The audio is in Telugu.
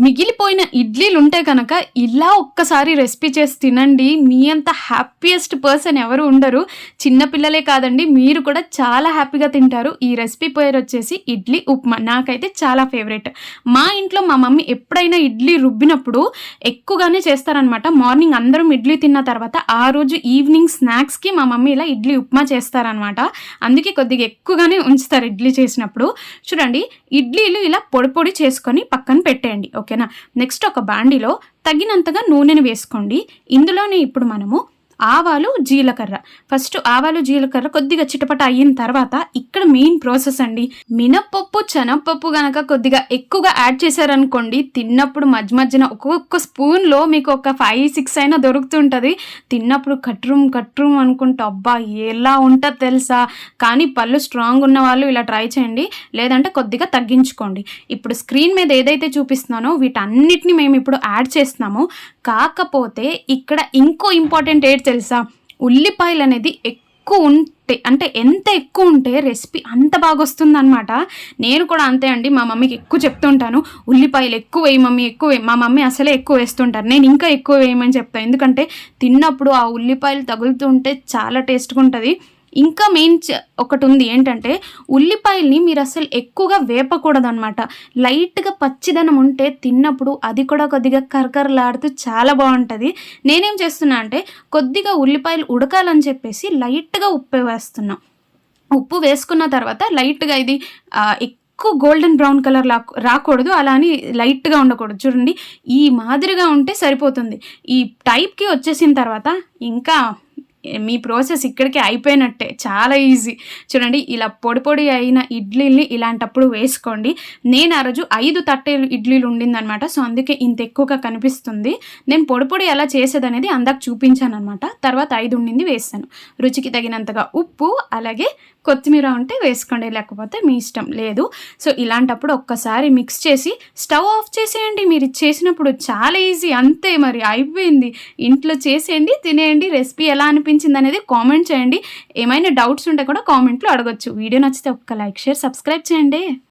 మిగిలిపోయిన ఇడ్లీలు ఉంటే కనుక ఇలా ఒక్కసారి రెసిపీ చేసి తినండి. మీ అంత హ్యాపీయెస్ట్ పర్సన్ ఎవరు ఉండరు. చిన్న పిల్లలే కాదండి, మీరు కూడా చాలా హ్యాపీగా తింటారు. ఈ రెసిపీ పేరు వచ్చేసి ఇడ్లీ ఉప్మా. నాకైతే చాలా ఫేవరెట్. మా ఇంట్లో మా మమ్మీ ఎప్పుడైనా ఇడ్లీ రుబ్బినప్పుడు ఎక్కువగానే చేస్తారనమాట. మార్నింగ్ అందరం ఇడ్లీ తిన్న తర్వాత ఆ రోజు ఈవినింగ్ స్నాక్స్కి మా మమ్మీ ఇలా ఇడ్లీ ఉప్మా చేస్తారనమాట. అందుకే కొద్దిగా ఎక్కువగానే ఉంచుతారు ఇడ్లీ చేసినప్పుడు. చూడండి, ఇడ్లీలు ఇలా పొడి పొడి చేసుకొని పక్కన పెట్టేయండి. ఓకేనా. నెక్స్ట్ ఒక బాండిలో తగినంతగా నూనెను వేసుకోండి. ఇందులోనే ఇప్పుడు మనము ఆవాలు జీలకర్ర, ఫస్ట్ ఆవాలు జీలకర్ర కొద్దిగా చిటపట అయిన తర్వాత ఇక్కడ మెయిన్ ప్రాసెస్ అండి. మినప్పప్పు శనగపప్పు గనక కొద్దిగా ఎక్కువగా యాడ్ చేశారనుకోండి, తిన్నప్పుడు మధ్య మధ్యన ఒక్కొక్క స్పూన్లో మీకు ఒక 5-6 అయినా దొరుకుతుంటుంది. తిన్నప్పుడు కట్రూమ్ అనుకుంటా అబ్బా ఎలా ఉంటుంది తెలుసా. కానీ పళ్ళు స్ట్రాంగ్ ఉన్న వాళ్ళు ఇలా ట్రై చేయండి, లేదంటే కొద్దిగా తగ్గించుకోండి. ఇప్పుడు స్క్రీన్ మీద ఏదైతే చూపిస్తున్నానో వీటన్నిటిని మేము ఇప్పుడు యాడ్ చేస్తున్నాము. కాకపోతే ఇక్కడ ఇంకో ఇంపార్టెంట్ ఏంటి తెలుసా, ఉల్లిపాయలు అనేది ఎక్కువ ఉంటే, అంటే ఎంత ఎక్కువ ఉంటే రెసిపీ అంత బాగా వస్తుంది అనమాట. నేను కూడా అంతే అండి, మా మమ్మీకి ఎక్కువ చెప్తుంటాను ఉల్లిపాయలు ఎక్కువ వేయి మమ్మీ, ఎక్కువ వేయి. మా మమ్మీ అసలే ఎక్కువ వేస్తుంటారు, నేను ఇంకా ఎక్కువ వేయమని చెప్తాను. ఎందుకంటే తిన్నప్పుడు ఆ ఉల్లిపాయలు తగులుతుంటే చాలా టేస్ట్గా ఉంటుంది. ఇంకా మెయిన్ ఒకటి ఉంది ఏంటంటే, ఉల్లిపాయల్ని మీరు అసలు ఎక్కువగా వేపకూడదు అనమాట. లైట్గా పచ్చిదనం ఉంటే తిన్నప్పుడు అది కూడా కొద్దిగా కరకరలాడుతూ చాలా బాగుంటుంది. నేనేం చేస్తున్నా అంటే, కొద్దిగా ఉల్లిపాయలు ఉడకాలని చెప్పేసి లైట్గా ఉప్పు వేస్తున్నా. ఉప్పు వేసుకున్న తర్వాత లైట్గా ఇది ఎక్కువ గోల్డెన్ బ్రౌన్ కలర్ రాకూడదు, అలా అని లైట్గా ఉండకూడదు. చూడండి, ఈ మాదిరిగా ఉంటే సరిపోతుంది. ఈ టైప్కి వచ్చేసిన తర్వాత ఇంకా మీ ప్రాసెస్ ఇక్కడికి అయిపోయినట్టే, చాలా ఈజీ. చూడండి, ఇలా పొడి పొడి అయిన ఇడ్లీని ఇలాంటప్పుడు వేసుకోండి. నేను ఆ రోజు 5 తట్టెలు ఇడ్లీలు ఉండిందనమాట, సో అందుకే ఇంత ఎక్కువగా కనిపిస్తుంది. నేను పొడి పొడి ఎలా చేసేదనేది అందాక చూపించాను అనమాట. తర్వాత 5 ఉండింది వేసాను. రుచికి తగినంతగా ఉప్పు, అలాగే కొత్తిమీర ఉంటే వేసుకోండి, లేకపోతే మీ ఇష్టం లేదు. సో ఇలాంటప్పుడు ఒక్కసారి మిక్స్ చేసి స్టవ్ ఆఫ్ చేసేయండి. మీరు చేసినప్పుడు చాలా ఈజీ, అంతే మరి అయిపోయింది. ఇంట్లో చేసేయండి, తినేయండి. రెసిపీ ఎలా అనిపించింది అనేది కామెంట్ చేయండి. ఏమైనా డౌట్స్ ఉంటే కూడా కామెంట్లో అడగొచ్చు. వీడియో నచ్చితే ఒక్క లైక్, షేర్, సబ్స్క్రైబ్ చేయండి.